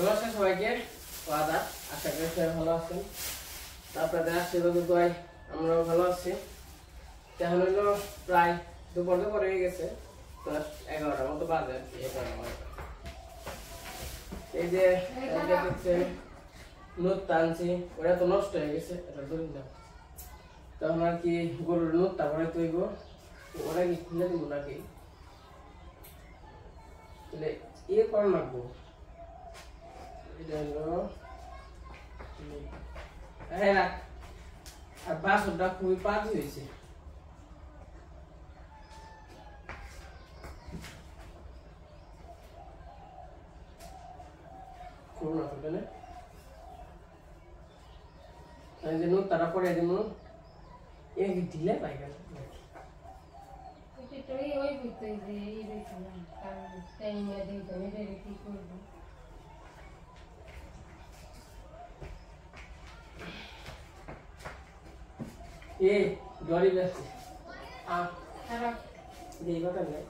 নমস্কার সবাইকে আদাব আশা করি সবাই ভালো আছেন আপনাদের আশীর্বাদে দোয়ায় আমরাও ভালো আছি এখন হলো প্রায় দুপুর হয়ে গেছে 11টার মতো বাজে আর কি 11টা এই যে দেখছেন নুত টানছি ওটা তো নষ্ট হয়ে গেছে এটা ধরি না তখন আর কি গরুর নুত তারপরে তৈব ওরা কি খুলে দিব নাকি ইয়ে করা লাগবো আর বাসনটা খুবই পাজি হয়েছে তারা পরে দিব এ দিলে পাইকা ये जोड़ी बेस्ट आ खरा देगा कर ले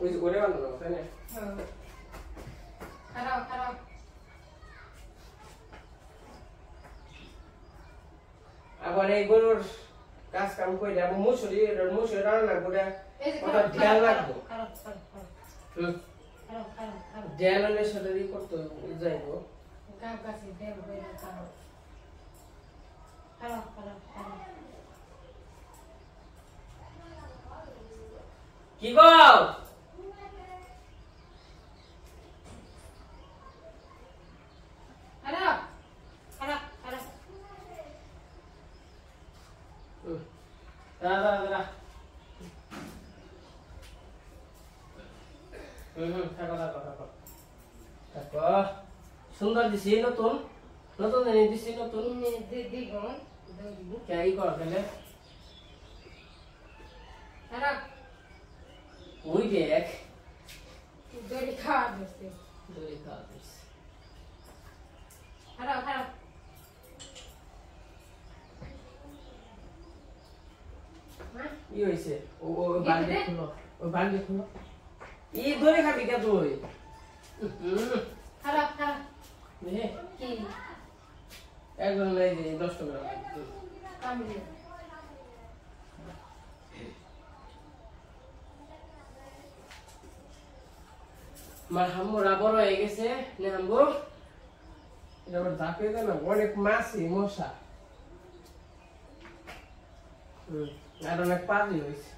ওই যে করে বানানো তাই না হ্যাঁ খরা খরা আবার এই গরুর কাজ কাম কইরা মুসুরি রান্না করে ওটা ধ্যান রাখবো ধ্যানের সাথে ই করতে যাইবো গাছে ধ্যান করে খাও খাও খাও কি গো খারাপ খারাপ খারাপ দাদা দাদা সুন্দর দিছি নতুন নতুন দিছি নতুন ই কর গেলে ওই দেখ দড়ি খাওয়া দিচ্ছে দড়ি খাওয়া দিচ্ছে খারাপ খারাপ ই হয়েছে ও বান্ডি খুলো ও বান্ডি খুলো ই ধরে খাবি কে তুই খারাপ খারাপ নে কি একজন নাই দে 10 টাকা কামড়ে মার হামরা বড় হয়ে গেছে নে হামগো এটা আবার ধাপে দেন না অনেক মাছি মশা আর অনেক পাজি হয়েছে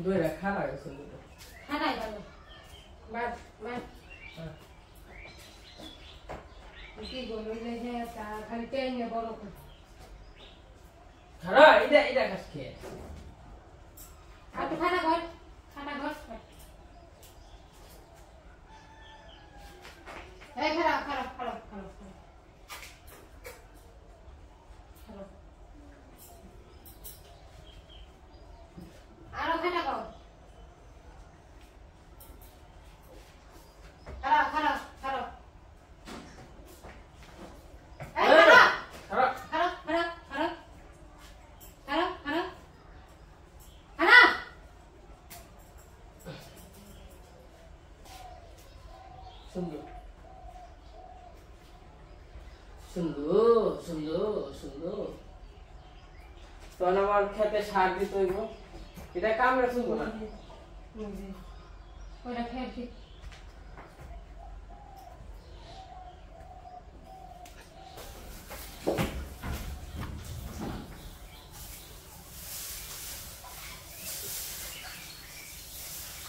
দুইটা খারা গেছে খারাই ভালো বাদ বাদ কি বললে যে তা খালি টেনে বড় করে খারা এটা কাজ খেয়ে আর তো খানা ঘর এই খারাপ খারাপ খারাপ খারাপ খারাপ আরো খানা ঘর খারাপ খারাপ খারাপ এই খারাপ খারাপ খারাপ খারাপ খারাপ খারাপ খারাপ খারাপ সুন্দর সুন্দর সুন্দর সুন্দর তখন আমার খেতে সার দিতে হইব এটা কামড়ে শুনবো না ওটা খেতে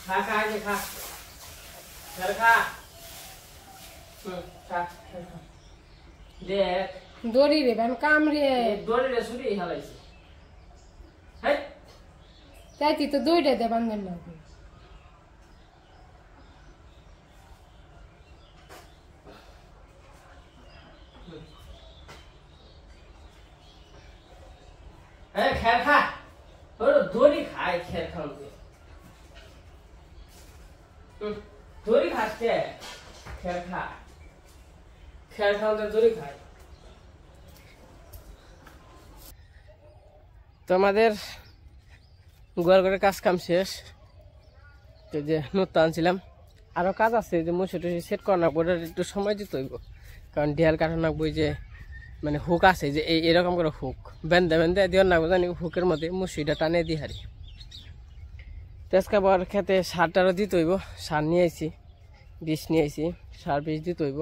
খা খা আগে খা খা খা খা দেখ দড়ি রে আমি কামড়ে দড়ি রে শুরি হালাইছে হেই চাইতি তো দড়িটা দে বান্ধন না এই খের খা ওর দড়ি খায় খের খাওতে দড়ি খাচ্ছে খের খা খের খাওতে দড়ি খায় তো আমাদের গোয়াল ঘরের কাজ কাম শেষ। তো যে নতুন আনছিলাম আরও কাজ আছে, যে মুসি টুসি সেট করা নাকবো, ওটা একটু সময় দিতে হইব, কারণ ডিয়াল কাটা নাকবো। যে মানে হুক আছে, যে এরকম করে হুক বেঁধে বেঁধে দেওয়ার নাকবো, জানি হুকের মধ্যে মুসিটা টানে দিই হারি। তো আজকে আবার খেতে সার টারও দিতে হইব, সার নিয়ে আইছি, বিষ নিয়ে আইছি, সার বিষ দিতে হইব।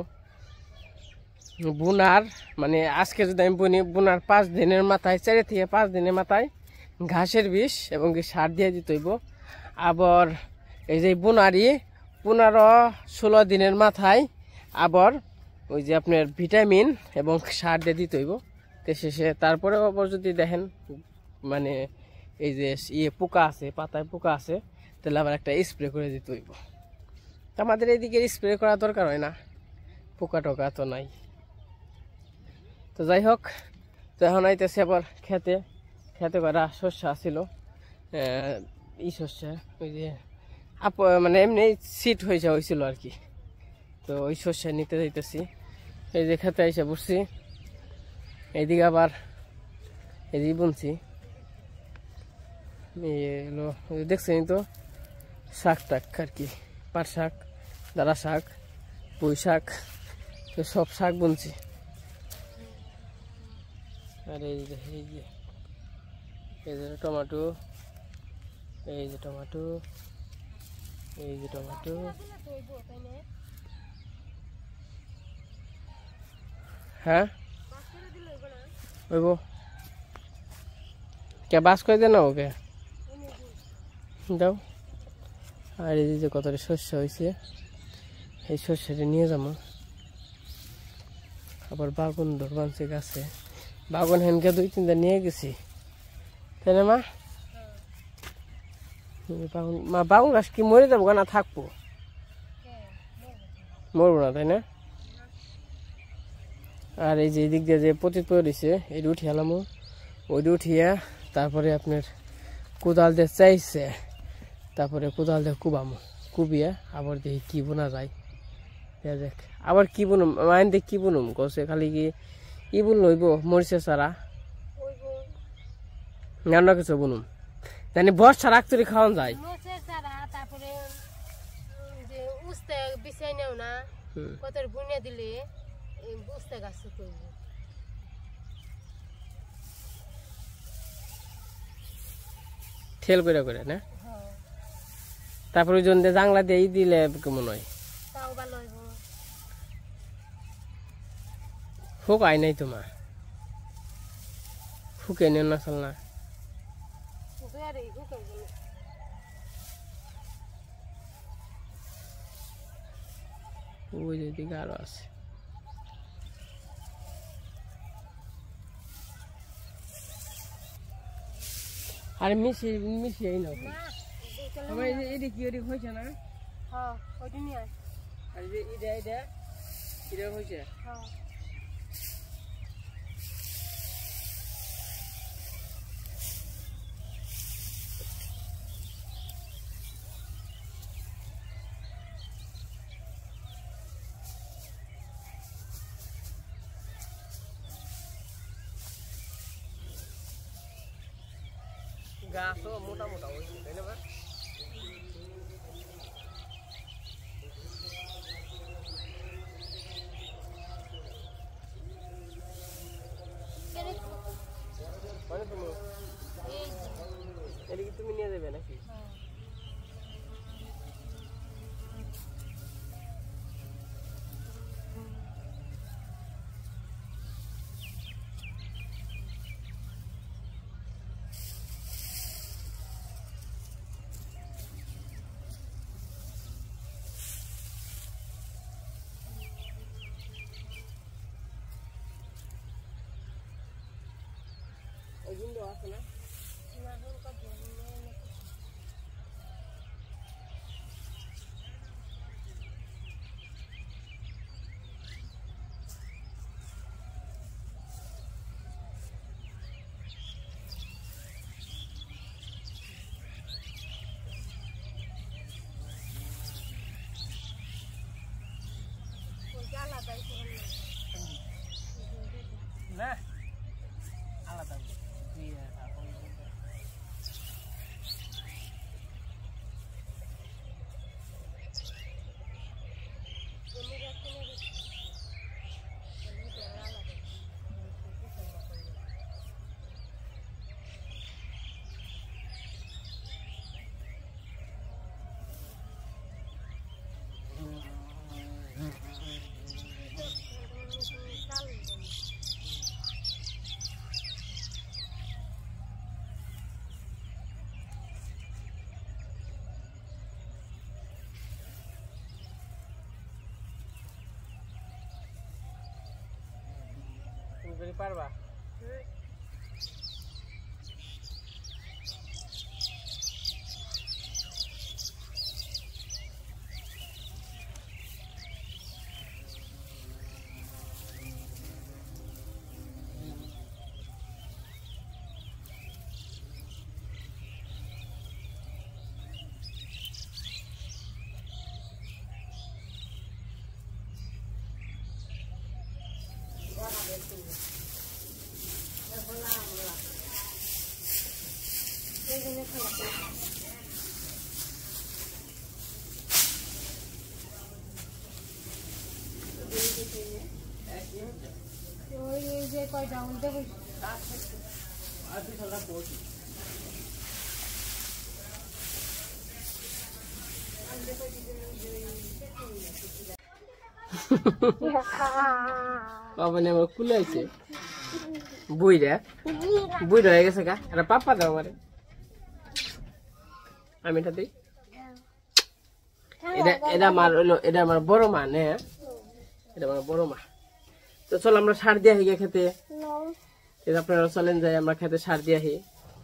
বুনার মানে আজকে যদি আমি বুনি, বুনার 5 দিনের মাথায়, 4 থেকে 5 দিনের মাথায় ঘাসের বিষ এবং সার দিয়ে দিতে হইব। আবার এই যে বুনারি 15-16 দিনের মাথায় আবার ওই যে আপনার ভিটামিন এবং সার দিয়ে দিতে হইব। তো শেষে তারপরে আবার যদি দেখেন মানে এই যে পোকা আছে, পাতায় পোকা আছে, তাহলে আবার একটা স্প্রে করে দিতে হইব। আমাদের এইদিকে স্প্রে করা দরকার হয় না, পোকা টোকা তো নাই। তো যাই হোক, তো এখন আইতেছে আবার খেতে করা শস্য ছিল, শস্য ওই যে মানে এমনি সিট হয়েছিল আর কি। তো ওই শস্য নিতে যাইতেছি, এই যে খেতে এসে বসছি। এইদিকে আবার এদিকে বুনছি, এগুলো দেখছেন তো শাক টাক আর কি, পাট শাক, দাঁড়া শাক, পুঁই শাক, তো সব শাক বুনছি। আর এই যে টমেটো, এই যে টমেটো, এই যে টমেটো, হ্যাঁ হইব কে বাস করে দে না ওকে দাও। আর এই যে কতটা শস্য হয়েছে, এই শস্যটা নিয়ে যাবো। আবার বাগুন ধরবানছে গাছে, বাগুন হেনকে 2-3টা নিয়ে গেছি, তাই না মা? বাগুন গাছ কি মরে যাবো না থাকবো? মরবো না, তাই না? আর এই যে এদিক দিয়ে যে পতিত পড়েছে, এটা উঠিয়ে আলামো, ওইটা উঠিয়া তারপরে আপনার কোদাল দিয়ে চাইছে, তারপরে কোদাল দিয়ে কুবামো, কুবিয়া আবার দেখি কি বোনা যায়। দেখ আবার কি বুনুম, মাইন দেখ কি বুনুম কছে, খালি কি ই বুন লইব মরিচে সারা অন্য কিছু বুনুম, জানি বর্ষা রাখতে খাওয়ান যায়। ঠেল করে করে না, তারপরে ওই জন্য জাংলা দিয়ে দিলে কেমন হয়? হুক আই নাই তোমার, হুকে নিয়ে না চল না, ওই দিকে আরো আছে। আর মিশিয়ে না আমার এটা কি ওদিক হয়েছে না? আর এটা হয়েছে। গাছও মোটা মোটা হয়েছে, তাই না? তুমি নিয়ে যাবে নাকি? পারবা বাবা নে আমার কুলে আইছে বুইরা হয়ে গেছে গা এটা পাপা দাও আমারে আমি এটা দিই এটা আমার বড় মা নে এটা আমার বড় মা তো চল আমরা সার দিয়া হই খেতে আপনারা চলেন যাই আমরা খেতে সার দিয়া হই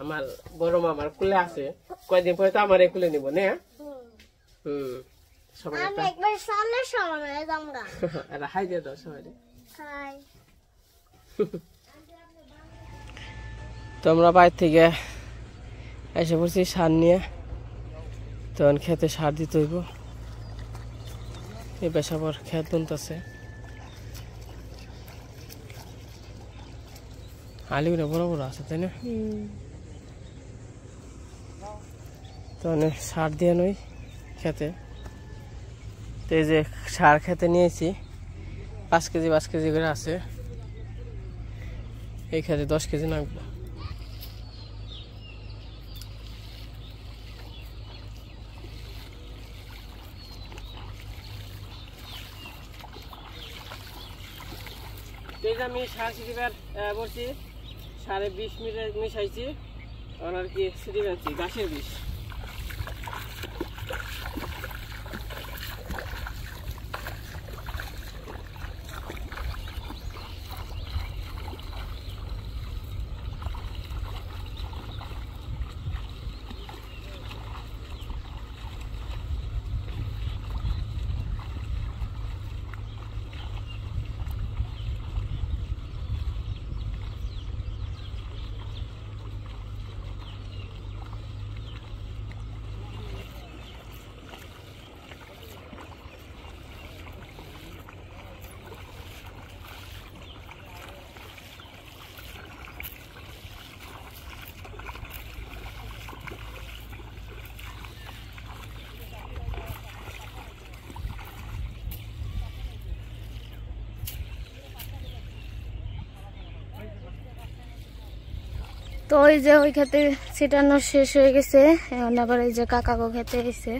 আমার বড় মা আমার কুলে আছে কয়দিন পরে তো আমারে কুলে নিব নে সবাই একবার সামনে সামনে যামগা এটা হাই দিয়ে দাও সবাই হাই তো আমরা বাইরে থেকে এসে পড়ছি সার নিয়ে তখন খেতে সার দিতে হইব এই পেশাবার খেত তুলতেছে আলিগুলো বড় বড় আছে তাই না তখন সার দিয়ে নই খেতে তো এই যে সার খেতে নিয়েছি 5 কেজি করে আছে এই খেতে 10 কেজি নামবো আমি সার সিটিবার বলছি সারে 20 মিনিট মিশাইছি আর কি সিটি বানছি গাছের বিষ তো ওই যে ওই খেতে ছিটানো শেষ হয়ে গেছে এখন আবার এই যে কাকাগো খেতে এসে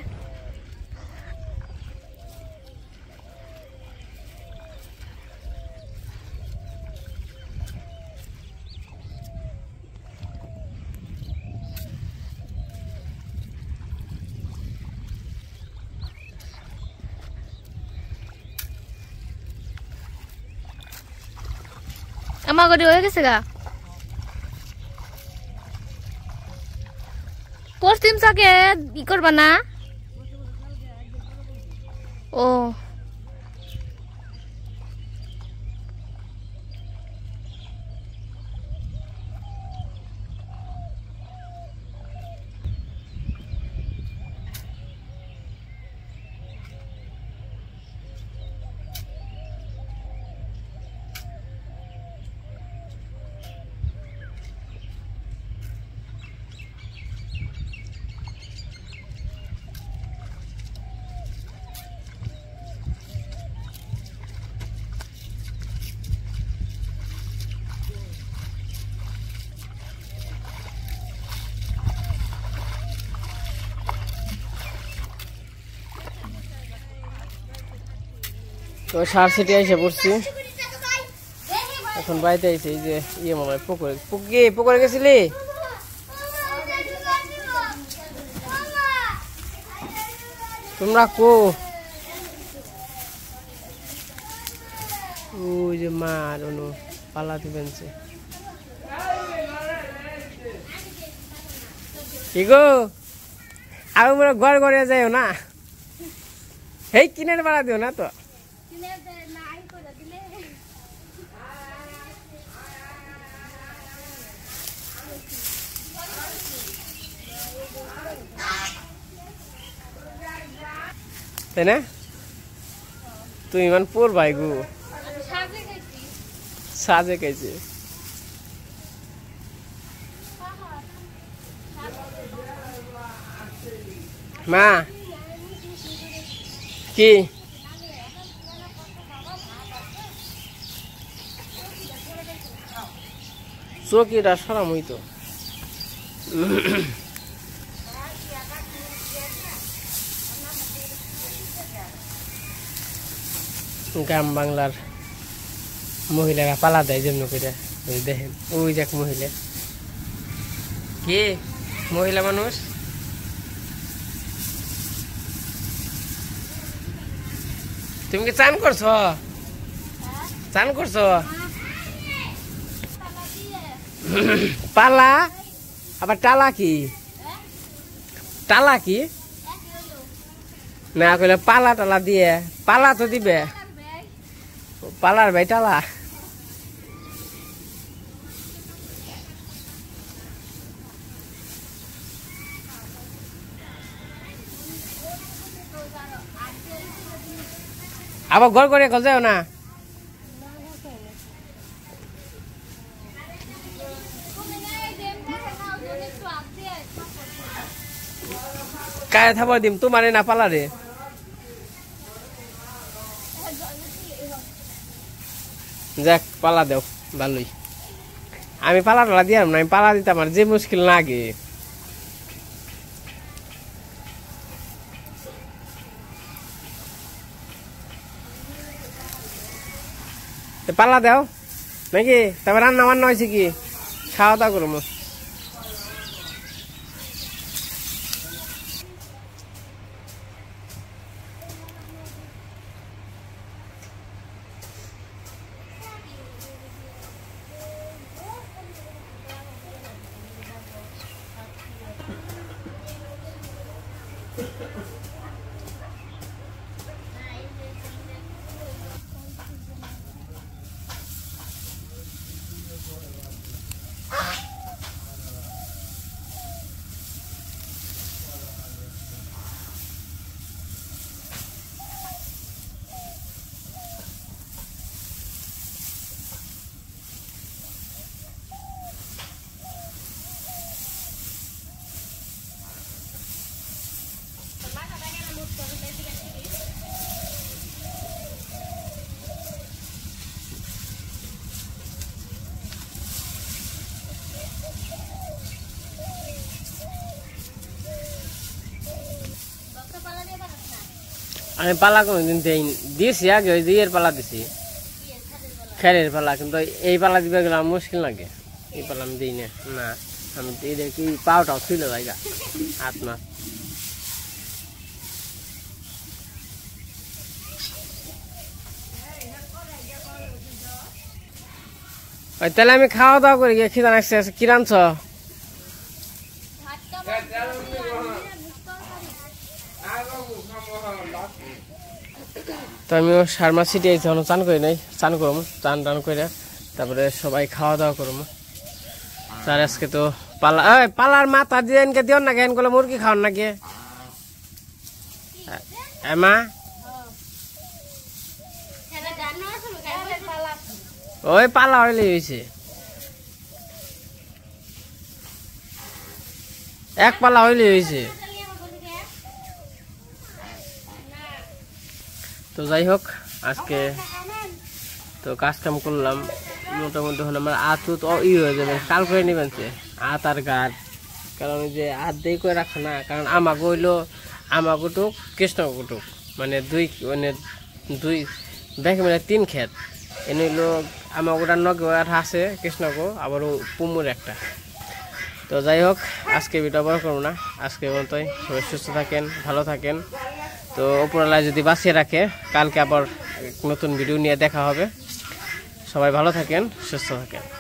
আমার গড়ি হয়ে গেছে গা পশ্চিম চাকে ই করবা না ও তো সার সিটি এসে পড়ছি এখন বাড়িতে আইছে এই যে ইয়ে মামা পুকুরে গেছিলি তোমরা কো ওই যে মা আর পালা দিবেন যে কি গো আমি মনে ঘর ঘরে যাইও না এই কিনের পালা দিও না তো তাই না তুই ইমান পোর ভাই গু সাজে খাইছে মা কি চকিটা সরাম হইতো গ্রাম বাংলার মহিলারা পালা দেয় যেমন করে দেখেন ওই দেখ মহিলা কে মহিলা মানুষ তুমি কি চান করছো চান করছো পালা আবার টালা কি টালা কি না কইলে পালা টালা দিয়ে পালা তো দিবে পালার ভাই টালা আবার ঘর করে কল যাও না কায় থাবার দিম তোমারে না পালারে যাক পালা দেও ভালোই আমি পালা টালা দিয়াম না আমি পালা দিতাম আর যে মুশকিল লাগে পালা দেও নাকি তারপর রান্না বান্না হয়েছে কি খাওয়া দাওয়া করবো আমি পালা কোনোদিন দিয়েছি আগে ওই ইয়ের পালা দিছি খেরের পালা কিন্তু এই পালা দিবে গেলে আমার মুশকিল লাগে এই পালা আমি দিই না না আমি দেখি পাওটাও ছিল জায়গা হাত না ওই তাহলে আমি খাওয়া দাওয়া করি গিয়ে খিদা লাগছে কি রাঁধছ তো আমিও সারমা সিটি আইছি এখন চান করি নাই চান করম চান টান করে তারপরে সবাই খাওয়া দাওয়া করম তার আজকে তো পালা পালার মাথা দিয়ে এনকে দিও না কেন করলে মুরগি খাওয়ান নাকি মা ওই পালা হইলে হয়েছে এক পালা হইলে হয়েছে তো যাই হোক আজকে তো কাজ কাম করলাম মোটামুটি হলো আমার আতু তো ই হয়ে যাবে কাল করে নিবেন আত আর গাছ কারণ ওই যে আত দিয়ে করে রাখে না কারণ আমাকে হইলো আমাকে টুক কৃষ্ণ কুটুক মানে দুই দেখে মানে 3 ক্ষেত এনে হইলো আমার ওটার নগে আছে কৃষ্ণকো আবার পুমুর একটা তো যাই হোক আজকে ভিডিও বড় করবো না আজকে মতোই সবাই সুস্থ থাকেন ভালো থাকেন তো উপরওয়ালা যদি বাঁচিয়ে রাখে কালকে আবার নতুন ভিডিও নিয়ে দেখা হবে সবাই ভালো থাকেন, সুস্থ থাকেন।